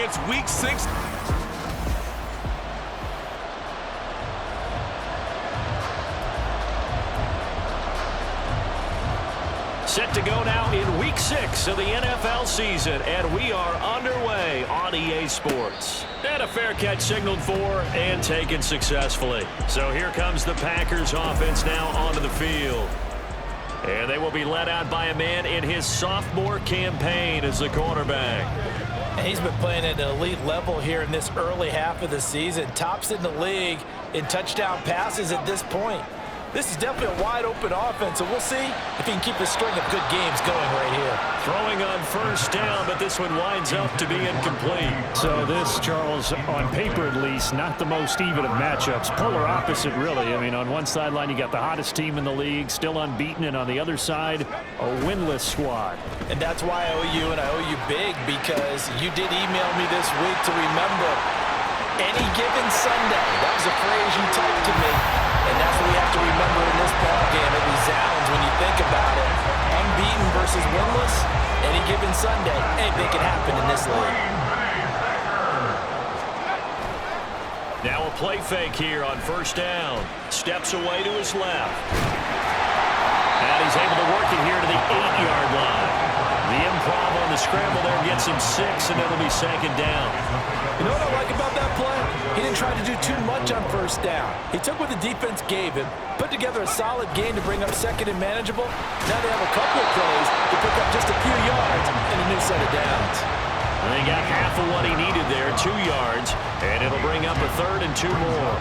It's week 6. Set to go now in week 6 of the NFL season, and we are underway on EA Sports. And a fair catch signaled for and taken successfully. So here comes the Packers offense now onto the field. And they will be led out by a man in his sophomore campaign as the quarterback. And he's been playing at an elite level here in this early half of the season. Tops in the league in touchdown passes at this point. This is definitely a wide-open offense, and we'll see if he can keep a string of good games going right here. Throwing on first down, but this one winds up to be incomplete. So this, Charles, on paper at least, not the most even of matchups. Polar opposite, really. I mean, on one sideline, you got the hottest team in the league, still unbeaten, and on the other side, a winless squad. And that's why I owe you, and I owe you big, because you did email me this week to remember any given Sunday. That was a phrase you typed to me. And that's what we have to remember in this ballgame. It resounds when you think about it. Unbeaten versus winless, any given Sunday. Anything can happen in this league. Now a play fake here on first down. Steps away to his left. And he's able to work it here to the 8-yard line. The improv on the scramble there gets him 6, and it'll be second down. You know what I like about that play? He didn't try to do too much on first down. He took what the defense gave him, put together a solid game to bring up second and manageable. Now they have a couple of plays to pick up just a few yards and a new set of downs. And they got half of what he needed there, 2 yards, and it'll bring up a third and 2 more.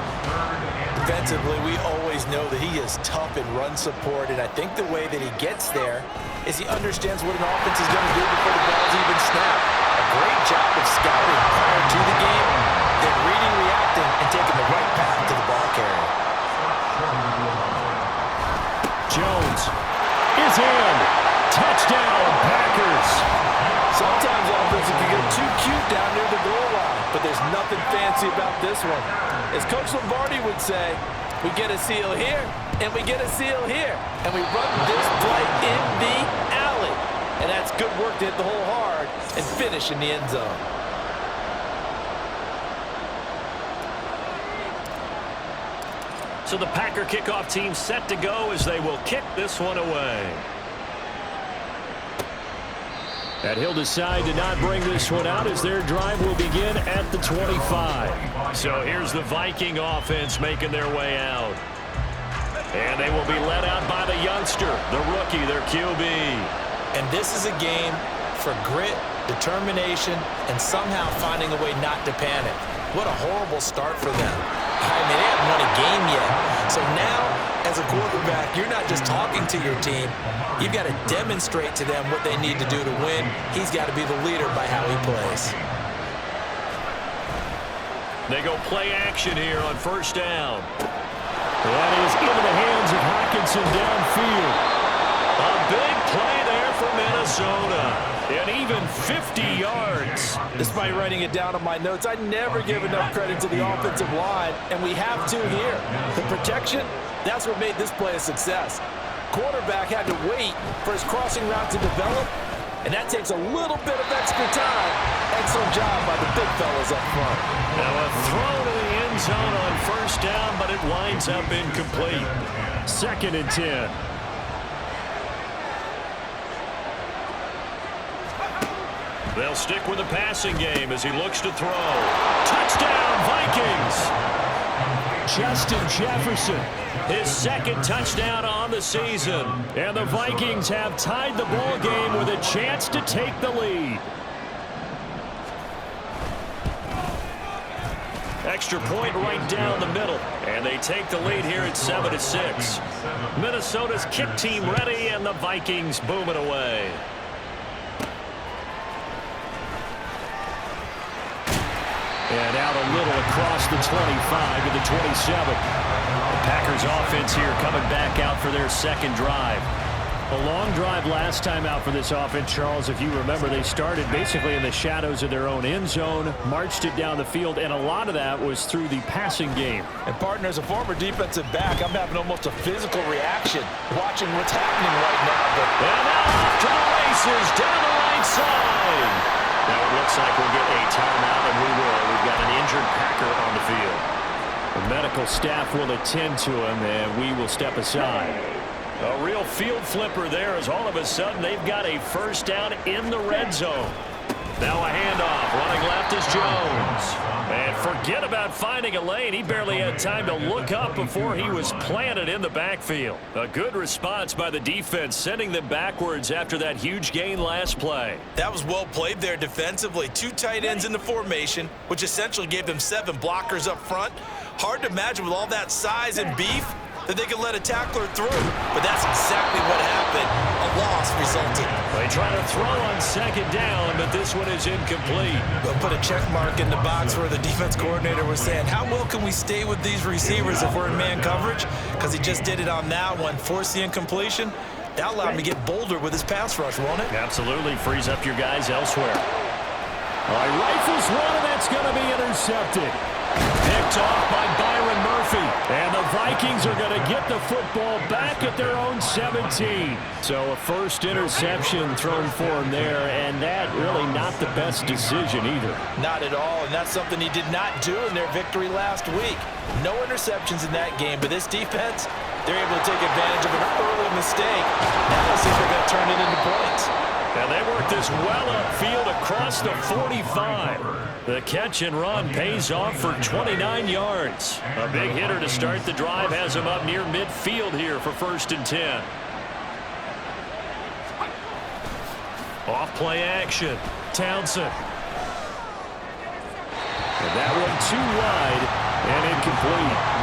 Defensively, we always know that he is tough in run support, and I think the way that he gets there is he understands what an offense is going to do before the ball's even snapped. A great job of scouting prior to the game, then reading, reacting, and taking the right path to the ball carrier. Jones is in. Touchdown, Packers. Sometimes offenses can get too cute down near the goal line, but there's nothing fancy about this one. As Coach Lombardi would say, we get a seal here, and we get a seal here, and we run this play in the alley. And that's good work to hit the hole hard and finish in the end zone. So the Packer kickoff team set to go as they will kick this one away. And he'll decide to not bring this one out as their drive will begin at the 25. So here's the Viking offense making their way out. And they will be led out by the youngster, the rookie, their QB. And this is a game for grit, determination, and somehow finding a way not to panic. What a horrible start for them. I mean, they haven't won a game yet. So now, as a quarterback, you're not just talking to your team. You've got to demonstrate to them what they need to do to win. He's got to be the leader by how he plays. They go play action here on first down. That is into the hands of Hockenson downfield. A big play there for Minnesota. And even 50 yards. Despite writing it down on my notes, I never give enough credit to the offensive line, and we have to here. The protection, that's what made this play a success. Quarterback had to wait for his crossing route to develop, and that takes a little bit of extra time. Excellent job by the big fellas up front. Now a throw to the end zone on first down, but it winds up incomplete. 2nd and 10. They'll stick with the passing game as he looks to throw. Touchdown, Vikings! Justin Jefferson, his 2nd touchdown on the season. And the Vikings have tied the ball game with a chance to take the lead. Extra point right down the middle. And they take the lead here at 7-6. Minnesota's kick team ready, and the Vikings boom it away. And out a little across the 25 to the 27. The Packers offense here coming back out for their 2nd drive. A long drive last time out for this offense, Charles. If you remember, they started basically in the shadows of their own end zone, marched it down the field, and a lot of that was through the passing game. And partner, as a former defensive back, I'm having almost a physical reaction watching what's happening right now. And now off to the races down the right side. Now it looks like we'll get a timeout medical staff will attend to him, and we will step aside. A real field flipper there as all of a sudden they've got a first down in the red zone. Now a handoff. Running left is Jones. And forget about finding a lane. He barely had time to look up before he was planted in the backfield. A good response by the defense, sending them backwards after that huge gain last play. That was well played there defensively. 2 tight ends in the formation, which essentially gave them 7 blockers up front. Hard to imagine with all that size and beef that they could let a tackler through. But that's exactly what happened. A loss resulted. They try to throw on second down, but this one is incomplete. They'll put a check mark in the box where the defense coordinator was saying, how well can we stay with these receivers if we're in man coverage? Because he just did it on that one, forced the incompletion. That allowed him to get bolder with his pass rush, won't it? Absolutely. Frees up your guys elsewhere. All right, rifles one, and that's going to be intercepted. Picked off by Byron Murphy. And the Vikings are going to get the football back at their own 17. So a first interception thrown for him there, and that really not the best decision either. Not at all, and that's something he did not do in their victory last week. No interceptions in that game, but this defense, they're able to take advantage of an early mistake. Now let's see if they're going to turn it into points. And they work this well upfield across the 45. The catch and run pays off for 29 yards. A big hitter to start the drive has him up near midfield here for 1st and 10. Off play action. Townsend. And that one too wide and incomplete.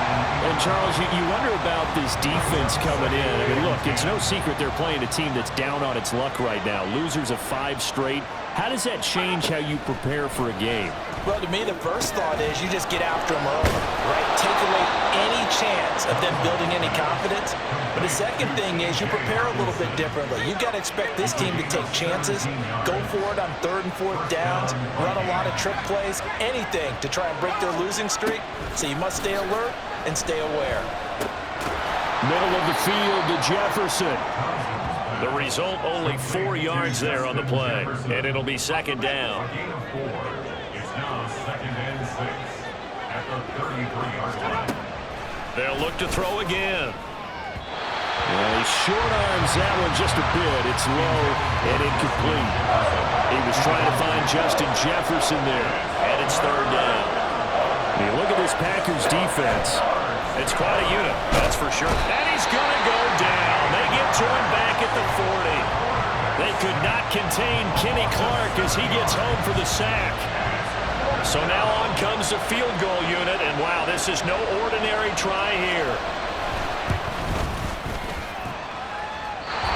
And, Charles, you wonder about this defense coming in. I mean, look, it's no secret they're playing a team that's down on its luck right now. Losers of 5 straight. How does that change how you prepare for a game? Well, to me, the first thought is you just get after them early, right? Take away any chance of them building any confidence. But the second thing is you prepare a little bit differently. You've got to expect this team to take chances, go for it on 3rd and 4th downs, run a lot of trick plays, anything to try and break their losing streak. So you must stay alert and stay aware. Middle of the field to Jefferson. The result, only 4 yards there on the play. And it'll be 2nd down. They'll look to throw again. Yeah, he short arms that one just a bit. It's low and incomplete. He was trying to find Justin Jefferson there. And it's 3rd down. I mean, look at this Packers defense. It's quite a unit, that's for sure. And he's going to go down. They get to him back at the 40. They could not contain Kenny Clark as he gets home for the sack. So now on comes the field goal unit, and wow, this is no ordinary try here.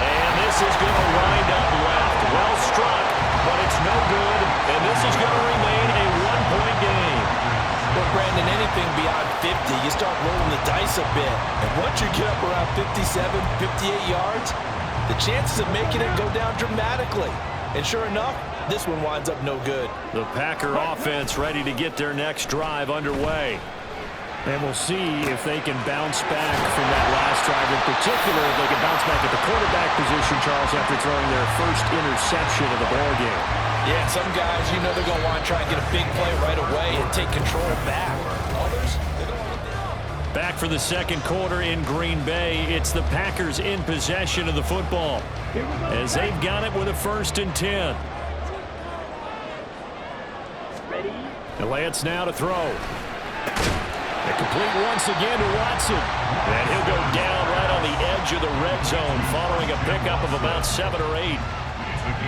And this is going to wind up left. Well struck, but it's no good, and this is going to remain a 1-point game. Well, Brandon, anything beyond 50, you start rolling the dice a bit. And once you get up around 57, 58 yards, the chances of making it go down dramatically. And sure enough, this one winds up no good. The Packer offense ready to get their next drive underway. And we'll see if they can bounce back from that last drive. In particular, if they can bounce back at the quarterback position, Charles, after throwing their first interception of the ballgame. Yeah, some guys, you know they're going to want to try and get a big play right away and take control back. Others, they're going to want to... Back for the 2nd quarter in Green Bay. It's the Packers in possession of the football as they've got it with a 1st and 10. And Lance now to throw. A complete once again to Watson. And he'll go down right on the edge of the red zone following a pickup of about 7 or 8.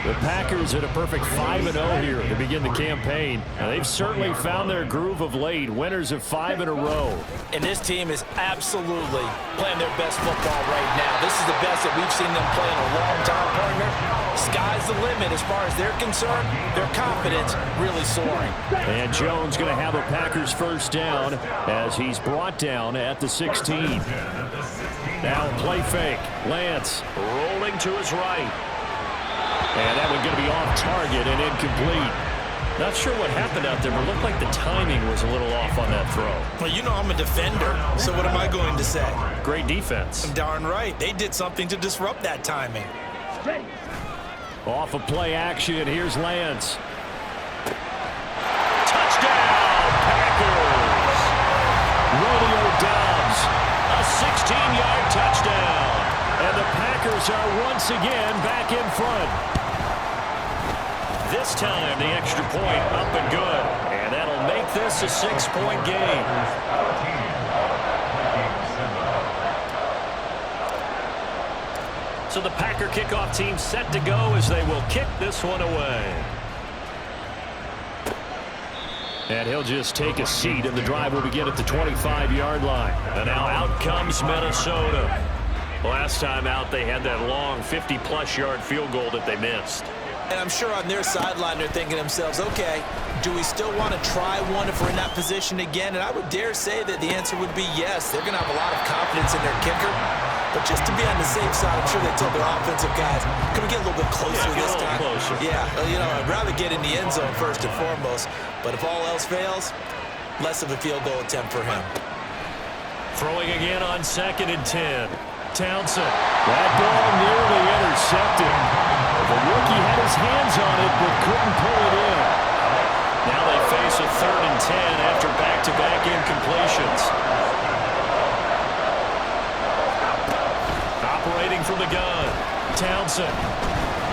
The Packers at a perfect 5-0 here to begin the campaign. Now, they've certainly found their groove of late. Winners of 5 in a row. And this team is absolutely playing their best football right now. This is the best that we've seen them play in a long time, partner. Sky's the limit as far as they're concerned. Their confidence really soaring. And Jones going to have a Packers first down as he's brought down at the 16. Now play fake. Lance rolling to his right. And that one going to be off target and incomplete. Not sure what happened out there, but it looked like the timing was a little off on that throw. Well, you know I'm a defender, so what am I going to say? Great defense. Darn right. They did something to disrupt that timing. Off of play action, here's Lance. Touchdown, Packers! Rodeo 16-yard touchdown. And the Packers are once again back in front. This time, the extra point up and good. And that'll make this a 6-point game. So the Packer kickoff team set to go as they will kick this one away. And he'll just take a seat, and the drive will begin at the 25-yard line. And now out comes Minnesota. Last time out, they had that long 50-plus yard field goal that they missed. And I'm sure on their sideline they're thinking to themselves, okay, do we still want to try one if we're in that position again? And I would dare say that the answer would be yes. They're going to have a lot of confidence in their kicker. But just to be on the safe side, I'm sure they told their offensive guys, can we get a little bit closer this time? Closer. Yeah, you know, I'd rather get in the end zone first and foremost. But if all else fails, less of a field goal attempt for him. Throwing again on 2nd and 10. Townsend. That ball nearly intercepted. The rookie had his hands on it but couldn't pull it in. Now they face a 3rd and 10 after back-to-back incompletions. Operating from the gun. Townsend.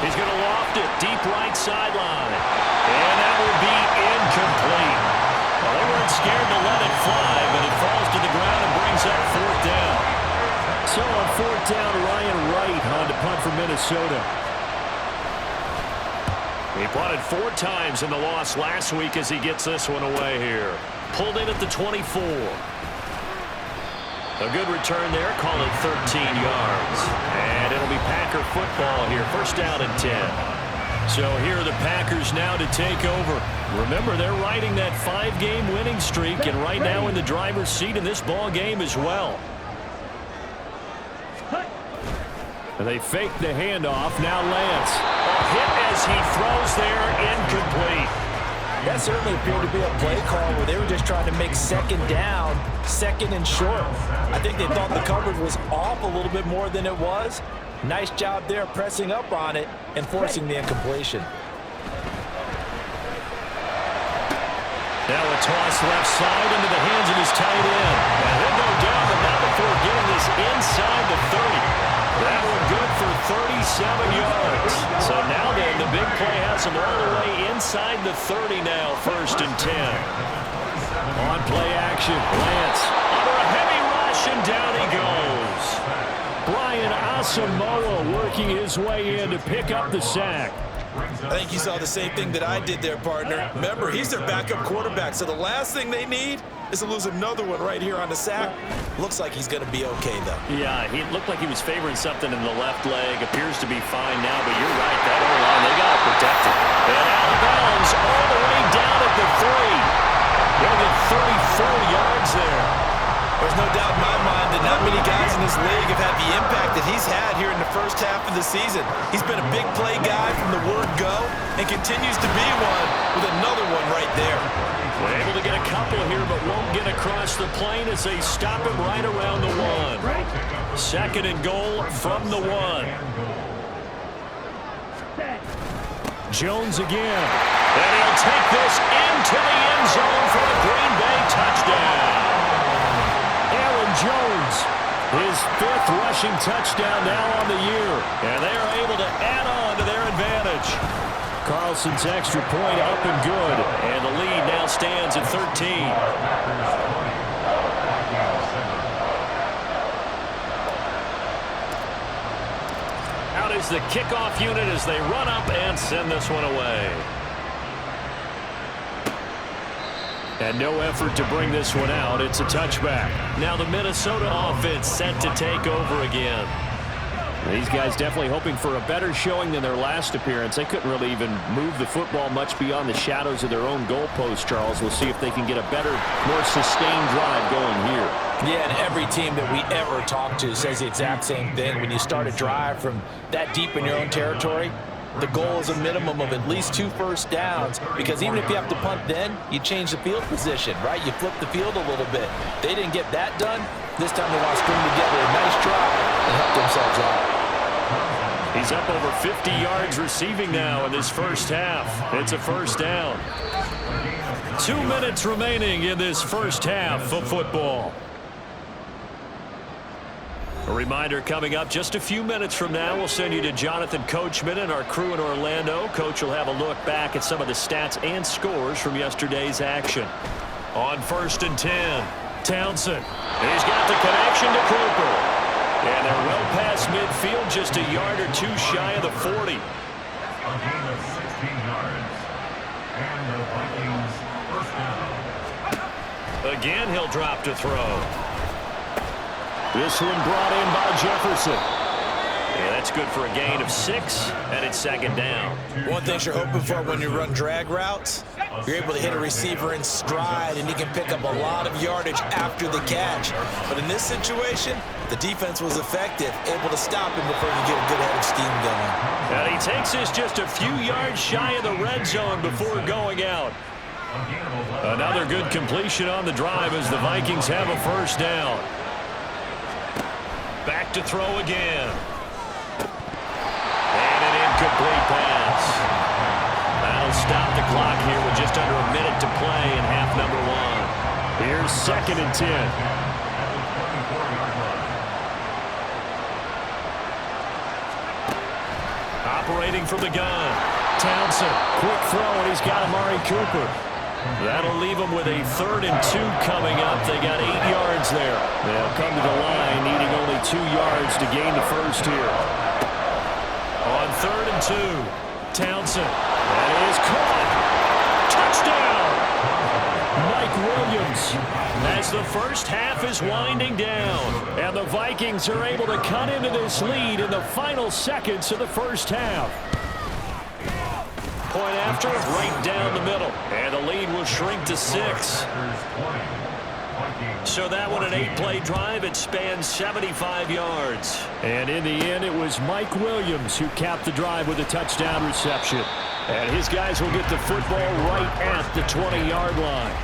He's going to loft it deep right sideline. And that will be incomplete. Well, they weren't scared to let it fly, but it falls to the ground and brings up 4th down. So on 4th down, Ryan Wright on to punt for Minnesota. He punted 4 times in the loss last week as he gets this one away here. Pulled in at the 24. A good return there, call it 13 yards. And it'll be Packer football here, 1st down and 10. So here are the Packers now to take over. Remember, they're riding that 5-game winning streak, and right now in the driver's seat in this ball game as well. They fake the handoff. Now Lance. A hit as he throws there, incomplete. That certainly appeared to be a play call where they were just trying to make 2nd down, 2nd and short. I think they thought the coverage was off a little bit more than it was. Nice job there pressing up on it and forcing the incompletion. Now a toss left side into the hands of his tight end. And he'll go down, but not before getting this inside the 30. That one good for 37 yards. So now then, the big play has him all the way inside the 30 now, 1st and 10. On play action, Lance. Under a heavy rush, and down he goes. Brian Asamoah working his way in to pick up the sack. I think you saw the same thing that I did there, partner. Remember, he's their backup quarterback, so the last thing they need is to lose another one right here on the sack. Looks like he's going to be okay, though. Yeah, he looked like he was favoring something in the left leg. Appears to be fine now, but you're right. That O-line, they got to protect it. And out of bounds all the way down at the 3. He'll get 34 yards there. There's no doubt in my mind that not many guys in this league have had the impact that he's had here in the 1st half of the season. He's been a big play guy from the word go and continues to be one with another one right there. We're able to get a couple here, but won't get across the plane as they stop him right around the 1. 2nd and goal from the 1. Jones again. And he'll take this into the end zone for a Green Bay touchdown. Jones, his 5th rushing touchdown now on the year. And they are able to add on to their advantage. Carlson's extra point up and good. And the lead now stands at 13. Out is the kickoff unit as they run up and send this one away. And no effort to bring this one out. It's a touchback. Now the Minnesota offense set to take over again. These guys definitely hoping for a better showing than their last appearance. They couldn't really even move the football much beyond the shadows of their own goalpost, Charles. We'll see if they can get a better, more sustained drive going here. Yeah, and every team that we ever talk to says the exact same thing. When you start a drive from that deep in your own territory, the goal is a minimum of at least 2 first downs, because even if you have to punt then, you change the field position, right? You flip the field a little bit. They didn't get that done. This time they want to string together a nice drive and help themselves out. He's up over 50 yards receiving now in this 1st half. It's a 1st down. 2 minutes remaining in this 1st half of football. A reminder coming up just a few minutes from now, we'll send you to Jonathan Coachman and our crew in Orlando. Coach will have a look back at some of the stats and scores from yesterday's action. On 1st and 10, Townsend. He's got the connection to Cooper. And they're well past midfield, just a yard or two shy of the 40. A gain of 16 yards. And the Vikings first down. Again, he'll drop to throw. This one brought in by Jefferson. Yeah, that's good for a gain of 6, and it's 2nd down. One thing you're hoping for when you run drag routes, you're able to hit a receiver in stride, and he can pick up a lot of yardage after the catch. But in this situation, the defense was effective, able to stop him before he get a good head of steam going. And he takes us just a few yards shy of the red zone before going out. Another good completion on the drive as the Vikings have a first down. Back to throw again. And an incomplete pass. That'll stop the clock here with just under a minute to play in half number 1. Here's 2nd and 10. Operating from the gun. Townsend, quick throw, and he's got Amari Cooper. That'll leave them with a 3rd and 2 coming up. They got 8 yards there. They'll come to the line needing only 2 yards to gain the first here. On 3rd and 2, Townsend. That is caught. Touchdown! Mike Williams. As the first half is winding down, and the Vikings are able to cut into this lead in the final seconds of the first half. Point after, right down the middle. And the lead will shrink to 6. So that one, an 8-play drive. It spans 75 yards. And in the end, it was Mike Williams who capped the drive with a touchdown reception. And his guys will get the football right at the 20-yard line.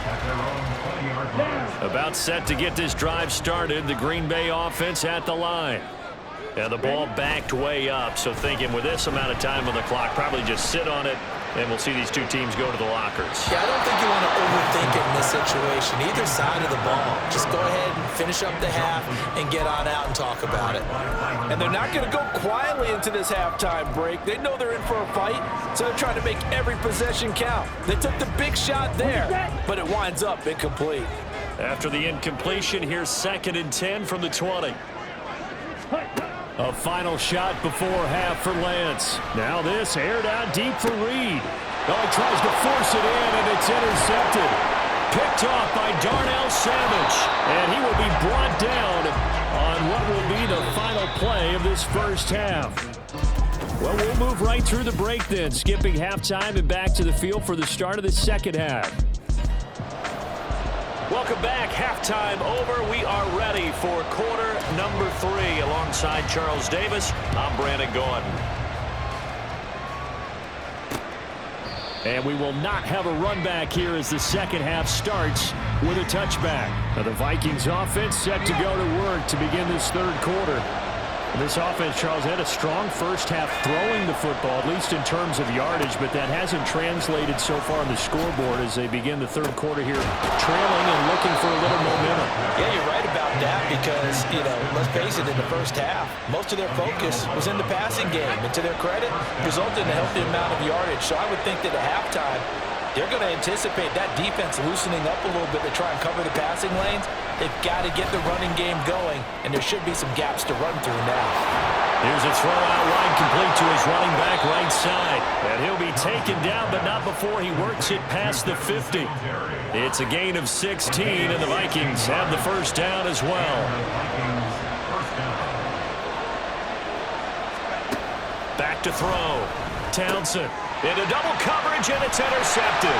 About set to get this drive started. The Green Bay offense at the line. And the ball backed way up, so thinking with this amount of time on the clock, probably just sit on it, and we'll see these two teams go to the lockers. Yeah, I don't think you want to overthink it in this situation, either side of the ball. Just go ahead and finish up the half and get on out and talk about it. And they're not going to go quietly into this halftime break. They know they're in for a fight, so they're trying to make every possession count. They took the big shot there, but it winds up incomplete. After the incompletion, here's 2nd and 10 from the 20. A final shot before half for Lance. Now this aired out deep for Reed. Oh, he tries to force it in, and it's intercepted. Picked off by Darnell Savage. And he will be brought down on what will be the final play of this first half. Well, we'll move right through the break then, skipping halftime and back to the field for the start of the second half. Welcome back. Halftime over. We are ready for quarter number 3. Alongside Charles Davis, I'm Brandon Gordon. And we will not have a run back here as the second half starts with a touchback. Now the Vikings offense set to go to work to begin this third quarter. And this offense, Charles, had a strong first half throwing the football, at least in terms of yardage, but that hasn't translated so far on the scoreboard as they begin the third quarter here, trailing and looking for a little momentum. Yeah, you're right about that because, let's face it, in the first half, most of their focus was in the passing game. And to their credit, resulted in a healthy amount of yardage. So I would think that at halftime, they're going to anticipate that defense loosening up a little bit to try and cover the passing lanes. They've got to get the running game going, and there should be some gaps to run through now. Here's a throw out wide complete to his running back right side. And he'll be taken down, but not before he works it past the 50. It's a gain of 16, and the Vikings have the first down as well. Back to throw. Townsend into double coverage, and it's intercepted.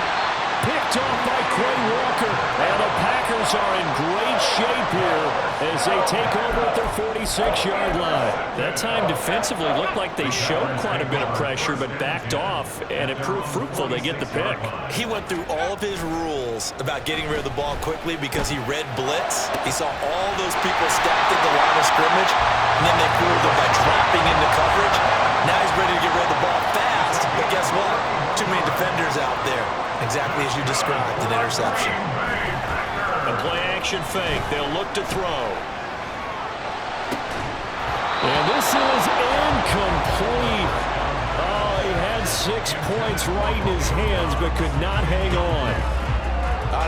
Picked off by Quay Walker. And the Packers are in great shape here as they take over at their 46-yard line. That time defensively looked like they showed quite a bit of pressure, but backed off, and it proved fruitful. They get the pick. He went through all of his rules about getting rid of the ball quickly because he read blitz. He saw all those people stacked at the line of scrimmage, and then they fooled him by dropping into coverage. Now he's ready to get rid of the ball fast, but guess what? Too many defenders out there. Exactly as you described, an interception. A play action fake. They'll look to throw. And this is incomplete. Oh, he had 6 points right in his hands, but could not hang on.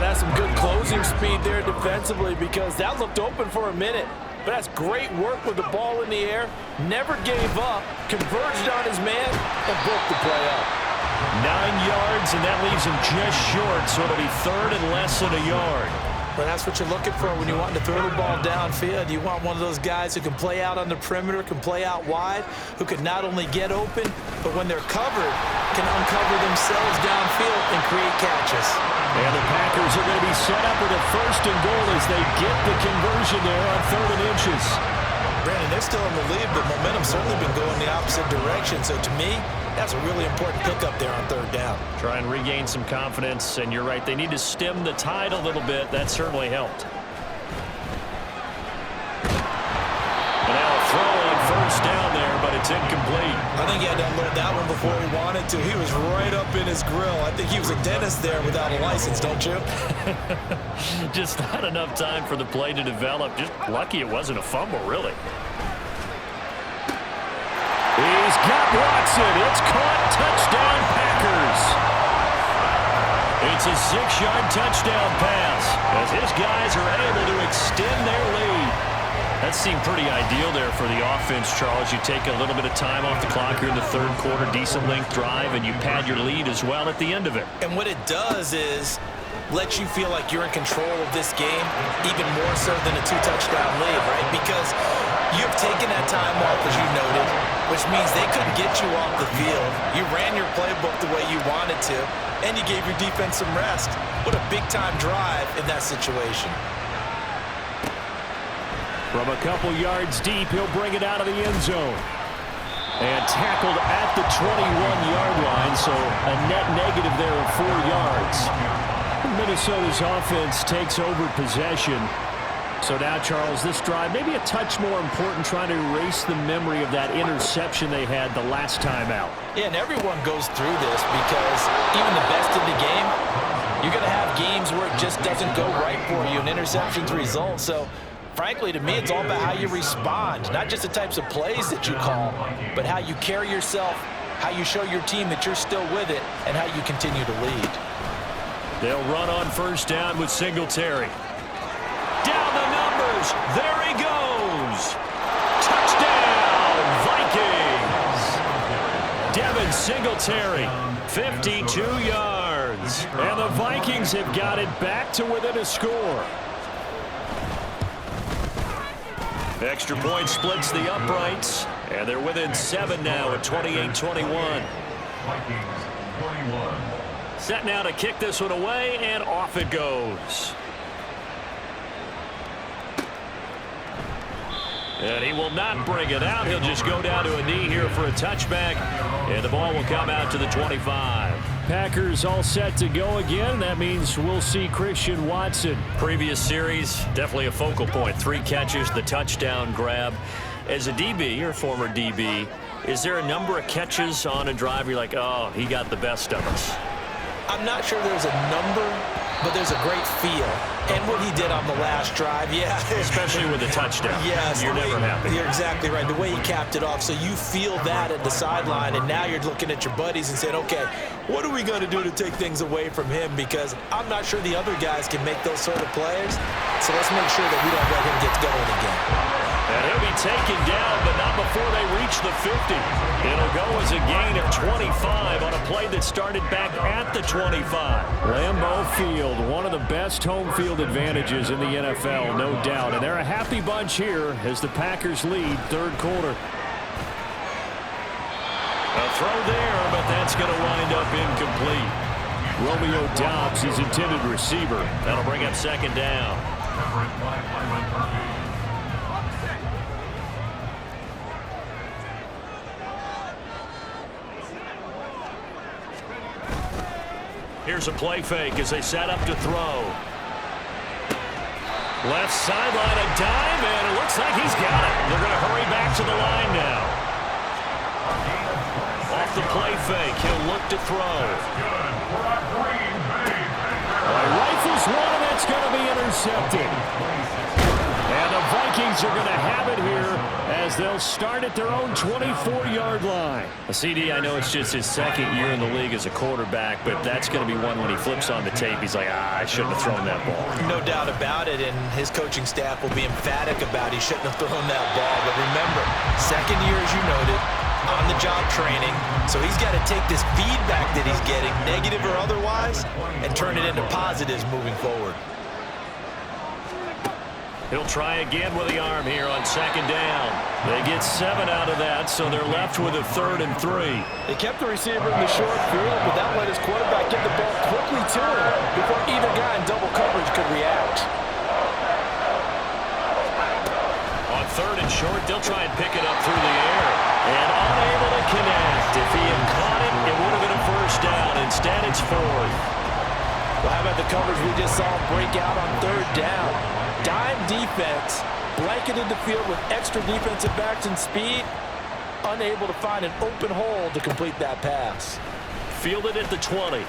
That's some good closing speed there defensively, because that looked open for a minute. But that's great work with the ball in the air. Never gave up, converged on his man, and broke the play up. 9 yards, and that leaves him just short, so it'll be third and less than a yard. But that's what you're looking for when you want to throw the ball downfield. You want one of those guys who can play out on the perimeter, can play out wide, who can not only get open, but when they're covered, can uncover themselves downfield and create catches. And the Packers are going to be set up with a first and goal as they get the conversion there on 3rd and inches. Brandon, they're still in the lead, but momentum's certainly been going the opposite direction. So to me, that's a really important pickup there on 3rd down. Try and regain some confidence, and you're right, they need to stem the tide a little bit. That certainly helped. And now a throw on first down there, but it's incomplete. I think he had to unload that one before he wanted to. He was right up in his grill. I think he was a dentist there without a license, don't you? Just not enough time for the play to develop. Just lucky it wasn't a fumble, really. He's got Watson. It's caught. Touchdown, Packers. It's a 6-yard touchdown pass as his guys are able to extend their lead. That seemed pretty ideal there for the offense, Charles. You take a little bit of time off the clock here in the 3rd quarter, decent length drive, and you pad your lead as well at the end of it. And what it does is let you feel like you're in control of this game, even more so than a 2-touchdown lead, right? Because you've taken that time off, as you noted, which means they couldn't get you off the field. You ran your playbook the way you wanted to, and you gave your defense some rest. What a big-time drive in that situation. From a couple yards deep, he'll bring it out of the end zone. And tackled at the 21-yard line, so a net negative there of 4 yards. Minnesota's offense takes over possession. So now, Charles, this drive maybe a touch more important, trying to erase the memory of that interception they had the last time out. Yeah, and everyone goes through this because even the best in the game, you're going to have games where it just doesn't go right for you, and interceptions result. So, frankly, to me, it's all about how you respond, not just the types of plays that you call, but how you carry yourself, how you show your team that you're still with it, and how you continue to lead. They'll run on first down with Singletary. Down the numbers. There he goes. Touchdown, Vikings. Devin Singletary, 52 yards. And the Vikings have got it back to within a score. Extra point splits the uprights, and they're within 7 now at 28-21. Vikings 21. Set now to kick this one away, and off it goes. And he will not bring it out. He'll just go down to a knee here for a touchback, and the ball will come out to the 25. Packers all set to go again. That means we'll see Christian Watson. Previous series, definitely a focal point. 3 catches, the touchdown grab. As a DB, or former DB, is there a number of catches on a drive you're like, oh, he got the best of us? I'm not sure there's a number, but there's a great feel. And what he did on the last drive, yeah. Especially with the touchdown. Yes. You're never happy. You're exactly right. The way he capped it off. So you feel that at the sideline, and now you're looking at your buddies and saying, okay, what are we going to do to take things away from him? Because I'm not sure the other guys can make those sort of plays. So let's make sure that we don't let him get going again. And he'll be taken down, but not before they reach the 50. It'll go as a gain of 25 on a play that started back at the 25. Lambeau Field, one of the best home field advantages in the NFL, no doubt. And they're a happy bunch here as the Packers lead 3rd quarter. A throw there, but that's going to wind up incomplete. Romeo Doubs, his intended receiver. That'll bring up 2nd down. Here's a play fake as they set up to throw. Left sideline, a dive, and it looks like he's got it. They're going to hurry back to the line now. Off the play fake, he'll look to throw. Rifles one, and that's going to be intercepted. And the Vikings Vikings are going to have it here as they'll start at their own 24-yard line. CD, I know it's just his second year in the league as a quarterback, but that's going to be one when he flips on the tape, he's like, I shouldn't have thrown that ball. No doubt about it, and his coaching staff will be emphatic about he shouldn't have thrown that ball. But remember, second year, as you noted, on-the-job training, so he's got to take this feedback that he's getting, negative or otherwise, and turn it into positives moving forward. He'll try again with the arm here on second down. They get 7 out of that, so they're left with a 3rd and 3. They kept the receiver in the short field, but that let his quarterback get the ball quickly to him before either guy in double coverage could react. On 3rd and short, they'll try and pick it up through the air. And unable to connect. If he had caught it, it would have been a 1st down. Instead, it's 4th. Well, how about the coverage we just saw break out on 3rd down? Dime defense, blanketed the field with extra defensive backs and speed, unable to find an open hole to complete that pass. Fielded at the 20.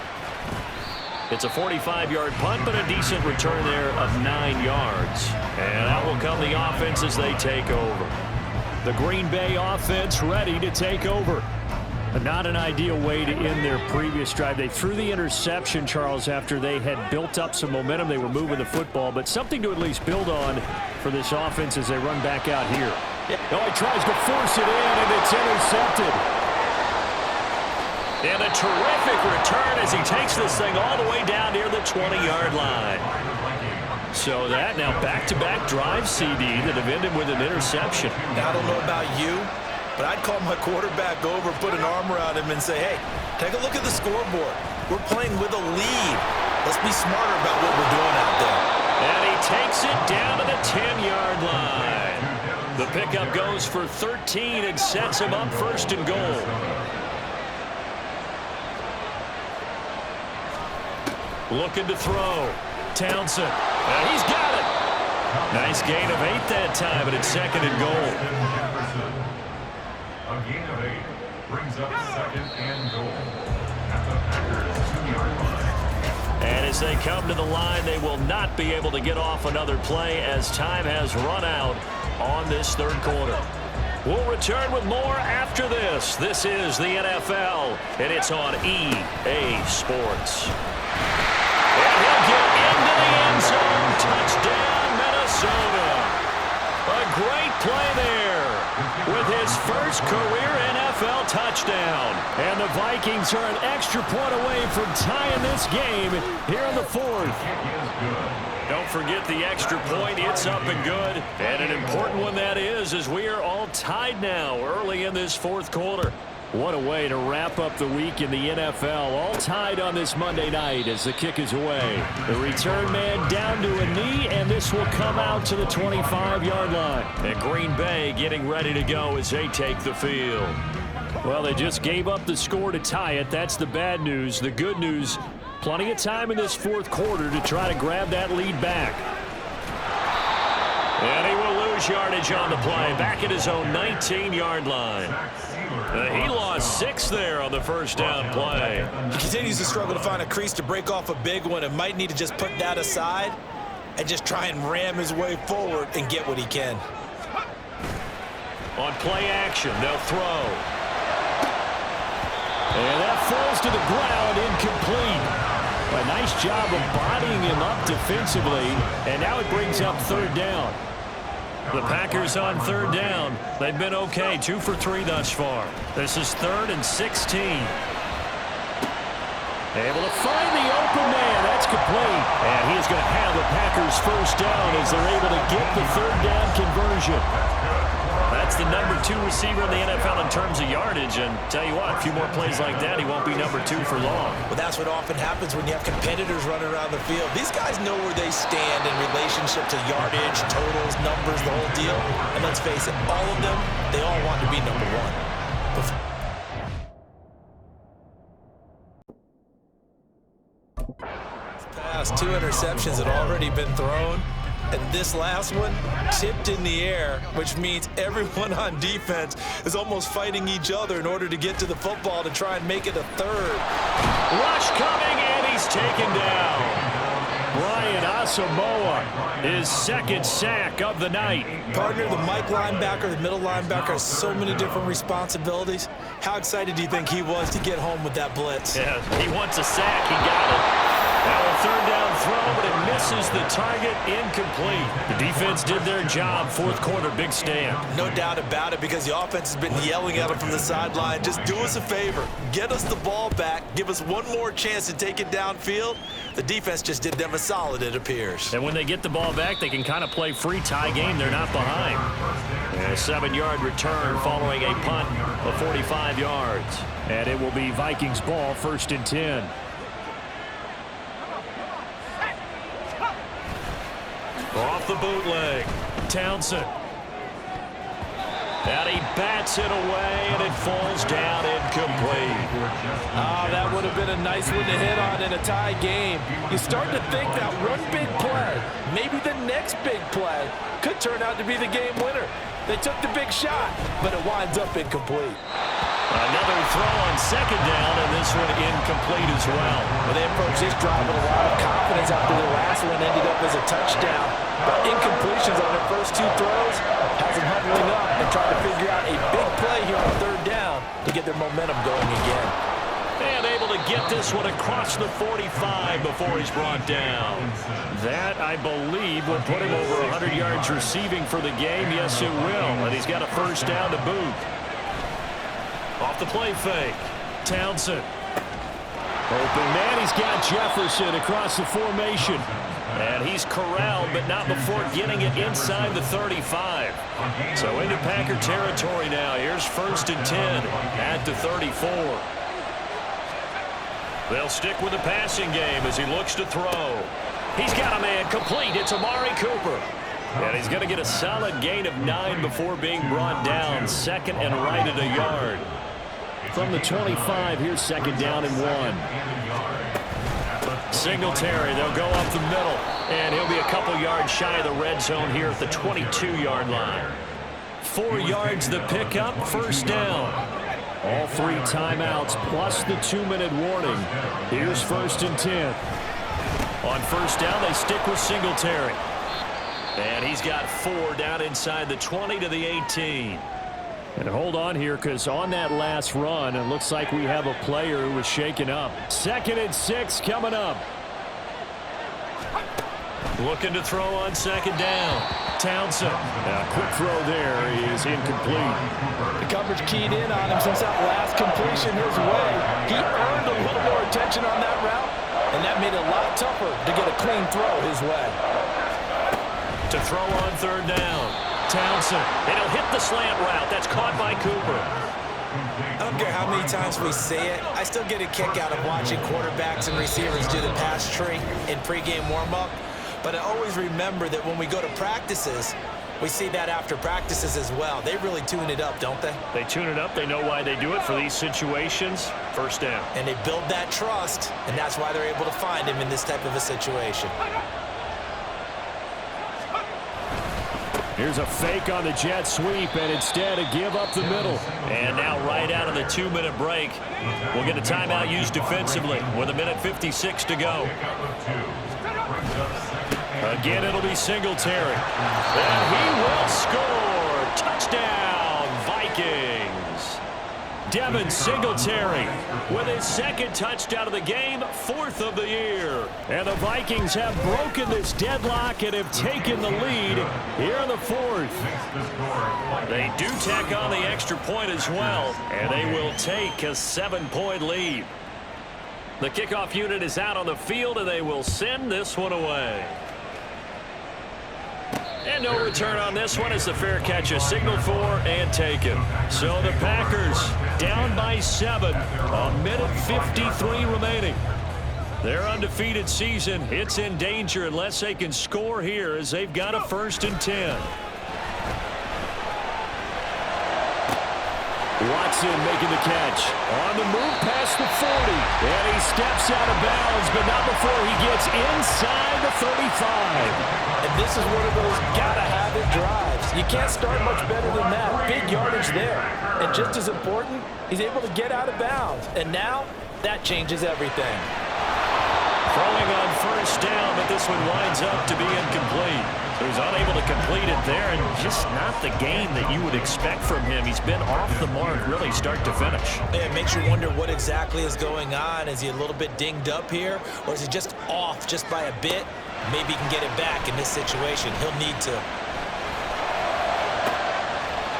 It's a 45-yard punt, but a decent return there of 9 yards. And out will come the offense as they take over. The Green Bay offense ready to take over. Not an ideal way to end their previous drive. They threw the interception, Charles, after they had built up some momentum. They were moving the football, but something to at least build on for this offense as they run back out here. Oh, he tries to force it in, and it's intercepted. And a terrific return as he takes this thing all the way down near the 20-yard line. So that now back-to-back drive, CD, that have ended with an interception. Now, I don't know about you, but I'd call my quarterback over, put an arm around him, and say, hey, take a look at the scoreboard. We're playing with a lead. Let's be smarter about what we're doing out there. And he takes it down to the 10-yard line. The pickup goes for 13 and sets him up 1st and goal. Looking to throw. Townsend. He's got it. Nice gain of 8 that time, but it's 2nd and goal. A gain of 8 brings up 2nd and goal at the Packers' 2-yard line. And as they come to the line, they will not be able to get off another play as time has run out on this 3rd quarter. We'll return with more after this. This is the NFL, and it's on EA Sports. And he'll get into the end zone. Touchdown, Minnesota. A great play there with his first career NFL touchdown. And the Vikings are an extra point away from tying this game here in the 4th. Don't forget the extra point. It's up and good. And an important one that is, as we are all tied now early in this 4th quarter. What a way to wrap up the week in the NFL. All tied on this Monday night as the kick is away. The return man down to a knee, and this will come out to the 25-yard line. And Green Bay getting ready to go as they take the field. Well, they just gave up the score to tie it. That's the bad news. The good news, plenty of time in this 4th quarter to try to grab that lead back. And he will lose yardage on the play. Back at his own 19-yard line. He lost 6 there on the 1st down play. He continues to struggle to find a crease to break off a big one and might need to just put that aside and just try and ram his way forward and get what he can. On play action, they'll throw. And that falls to the ground, incomplete. A nice job of bodying him up defensively, and now it brings up 3rd down. The Packers on 3rd down. They've been okay, 2 for 3 thus far. This is 3rd and 16. Able to find the open man. That's complete. And he's going to have the Packers 1st down as they're able to get the 3rd down conversion. That's the number 2 receiver in the NFL in terms of yardage. And tell you what, a few more plays like that, he won't be number 2 for long. Well, that's what often happens when you have competitors running around the field. These guys know where they stand in relationship to yardage, totals, numbers, the whole deal. And let's face it, all of them, they all want to be number 1. Past 2 interceptions had already been thrown. And this last one tipped in the air, which means everyone on defense is almost fighting each other in order to get to the football to try and make it a 3rd. Rush coming, and he's taken down. Brian Asamoah, his second sack of the night. Partner, the Mike linebacker, the middle linebacker has so many different responsibilities. How excited do you think he was to get home with that blitz? Yeah, he wants a sack. He got it. Now a third down throw, but it misses the target, incomplete. The defense did their job. Fourth quarter, big stand. No doubt about it, because the offense has been yelling at him from the sideline. Just do us a favor. Get us the ball back. Give us one more chance to take it downfield. The defense just did them a solid, it appears. And when they get the ball back, they can kind of play free tie game. They're not behind. And a 7-yard return following a punt of 45 yards. And it will be Vikings ball, 1st and 10. Off the bootleg, Townsend. And he bats it away, and it falls down incomplete. That would have been a nice one to hit on in a tie game. You start to think that one big play, maybe the next big play, could turn out to be the game winner. They took the big shot, but it winds up incomplete. Another throw on 2nd down, and this one incomplete as well. Well, they approached this drive with a lot of confidence after the last one ended up as a touchdown. But incompletions on their first 2 throws has them huddling up and trying to figure out a big play here on 3rd down to get their momentum going again. And able to get this one across the 45 before he's brought down. That, I believe, will put him over 100 yards receiving for the game. Yes, it will. And he's got a 1st down to boot. Off the play fake, Townsend. Open man, he's got Jefferson across the formation. And he's corralled, but not before getting it inside the 35. So into Packer territory now. Here's 1st and 10 at the 34. They'll stick with the passing game as he looks to throw. He's got a man complete. It's Amari Cooper. And he's going to get a solid gain of 9 before being brought down. 2nd and right at a yard. From the 25, here's 2nd down and 1. Singletary, they'll go up the middle. And he'll be a couple yards shy of the red zone here at the 22-yard line. 4 yards the pickup, 1st down. All 3 timeouts plus the 2-minute warning. Here's 1st and 10. On 1st down, they stick with Singletary. And he's got 4 down inside the 20 to the 18. And hold on here, because on that last run, it looks like we have a player who was shaken up. 2nd and 6 coming up. Looking to throw on 2nd down. Townsend. A quick throw there is incomplete. The coverage keyed in on him since that last completion his way. He earned a little more attention on that route, and that made it a lot tougher to get a clean throw his way. To throw on 3rd down. Townsend. And he'll hit the slant route. That's caught by Cooper. I don't care how many times we say it, I still get a kick out of watching quarterbacks and receivers do the pass tree in pregame warm-up. But I always remember that when we go to practices, we see that after practices as well. They really tune it up, don't they? They tune it up. They know why they do it for these situations. 1st down. And they build that trust, and that's why they're able to find him in this type of a situation. Here's a fake on the jet sweep, and instead a give up the middle. And now right out of the 2-minute break, we'll get a timeout used defensively with 1:56 to go. Again, it'll be Singletary. And he will score. Touchdown, Vikings. Devin Singletary with his 2nd touchdown of the game, 4th of the year. And the Vikings have broken this deadlock and have taken the lead here in the 4th. They do tack on the extra point as well, and they will take a 7-point lead. The kickoff unit is out on the field, and they will send this one away. And no return on this one as the fair catch is signaled for and taken. So the Packers down by 7, 1:53 remaining. Their undefeated season, it's in danger unless they can score here as they've got a 1st and 10. Watson making the catch. On the move past the 40. And he steps out of bounds, but not before he gets inside the 35. And this is one of those gotta-have-it drives. You can't start much better than that. Big yardage there. And just as important, he's able to get out of bounds. And now, that changes everything. Throwing on first down, but this one winds up to be incomplete. So he's unable to complete it there, and just not the game that you would expect from him. He's been off the mark really start to finish. Yeah, it makes you wonder what exactly is going on. Is he a little bit dinged up here, or is he just off just by a bit? Maybe he can get it back in this situation. He'll need to.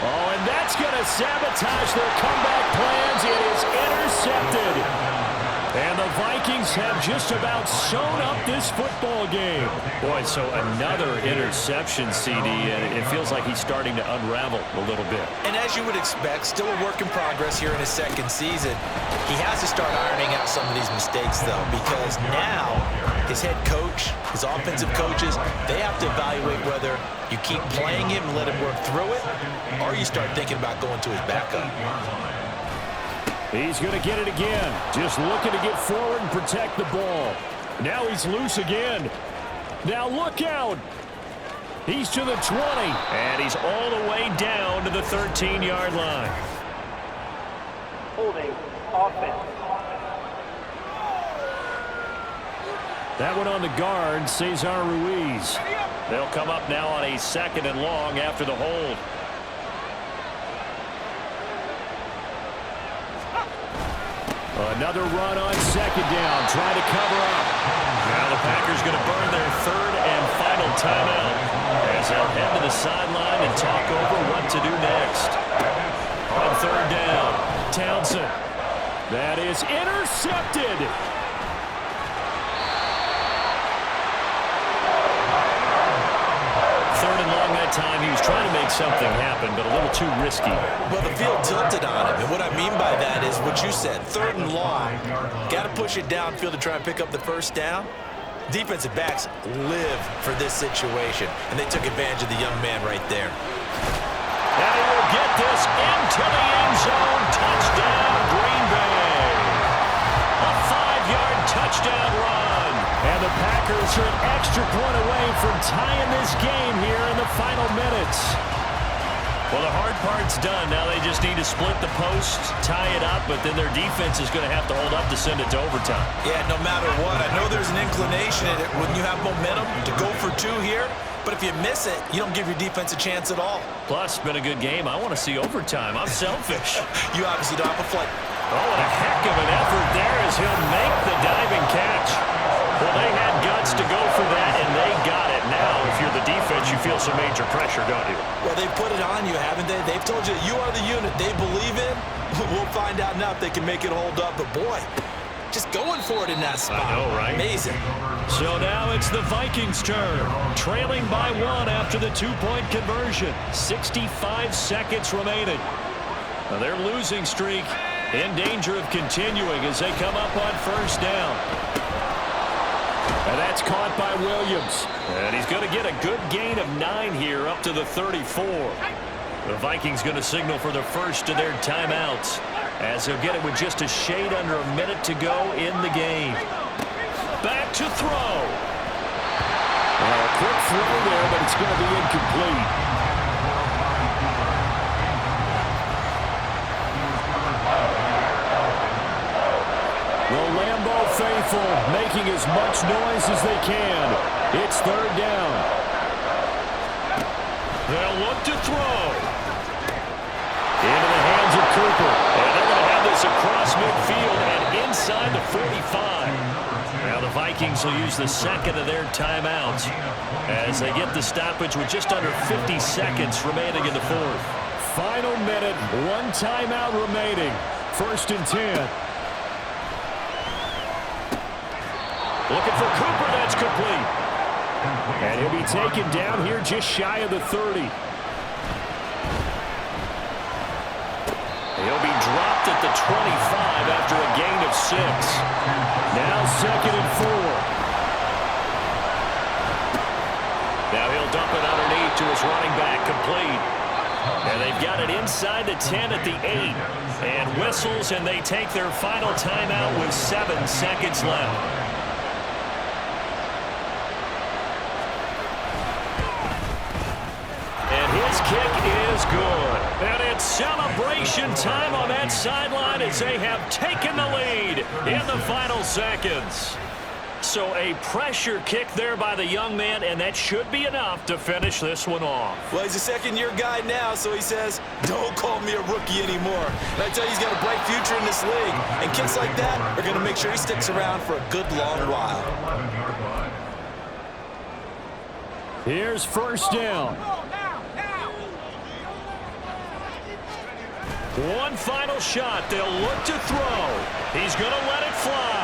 Oh, and that's going to sabotage their comeback plans. It is intercepted. And the Vikings have just about sewn up this football game. Boy, so another interception, CD, and it feels like he's starting to unravel a little bit. And as you would expect, still a work in progress here in his second season. He has to start ironing out some of these mistakes, though, because now his head coach, his offensive coaches, they have to evaluate whether you keep playing him and let him work through it, or you start thinking about going to his backup. He's going to get it again. Just looking to get forward and protect the ball. Now he's loose again. Now look out. He's to the 20. And he's all the way down to the 13-yard line. Holding offense. That one on the guard, Cesar Ruiz. They'll come up now on a second and long after the hold. Another run on second down, trying to cover up. Now the Packers going to burn their third and final timeout as they'll head to the sideline and talk over what to do next. On third down, Townsend. That is intercepted. Third and long that time. He was trying to make something happen, but a little too risky. Well, the field tilted on him, and what I mean by that is what you said, third and long. Got to push it downfield to try and pick up the first down. Defensive backs live for this situation, and they took advantage of the young man right there. And he will get this into the end zone. Touchdown, Green Bay. A 5-yard touchdown run. And the Packers are an extra point away from tying this game here in the final minutes. Well, the hard part's done. Now they just need to split the post, tie it up, but then their defense is going to have to hold up to send it to overtime. Yeah, no matter what, I know there's an inclination in it when you have momentum to go for two here, but if you miss it, you don't give your defense a chance at all. Plus, it's been a good game. I want to see overtime. I'm selfish. You obviously don't have a flight. Oh, and a heck of an effort there as he'll make the diving catch. Well, they had guts to go for that, and they got it. Now, if you're the defense, you feel some major pressure, don't you? Well, they've put it on you, haven't they? They've told you you are the unit they believe in. We'll find out now if they can make it hold up. But, boy, just going for it in that spot. I know, right? Amazing. So now it's the Vikings' turn. Trailing by 1 after the 2-point conversion. 65 seconds remaining. Now their losing streak in danger of continuing as they come up on first down. And that's caught by Williams. And he's going to get a good gain of 9 here up to the 34. The Vikings going to signal for the first of their timeouts as he'll get it with just a shade under a minute to go in the game. Back to throw. A quick throw there, but it's going to be incomplete. The Lambeau faithful making as much noise as they can. It's third down. They'll look to throw. Into the hands of Cooper. And they're going to have this across midfield and inside the 45. Now the Vikings will use the second of their timeouts as they get the stoppage with just under 50 seconds remaining in the fourth. Final minute, 1 timeout remaining. First and 10. Looking for Cooper, that's complete. And he'll be taken down here just shy of the 30. He'll be dropped at the 25 after a gain of 6. Now second and 4. Now he'll dump it underneath to his running back, complete. And they've got it inside the 10 at the 8. And whistles, and they take their final timeout with 7 seconds left. His kick is good. And it's celebration time on that sideline as they have taken the lead in the final seconds. So a pressure kick there by the young man, and that should be enough to finish this one off. Well, he's a second-year guy now, so he says, don't call me a rookie anymore. And I tell you, he's got a bright future in this league. And kicks like that are going to make sure he sticks around for a good long while. 11-yard line. Here's first down. One final shot. They'll look to throw. He's going to let it fly.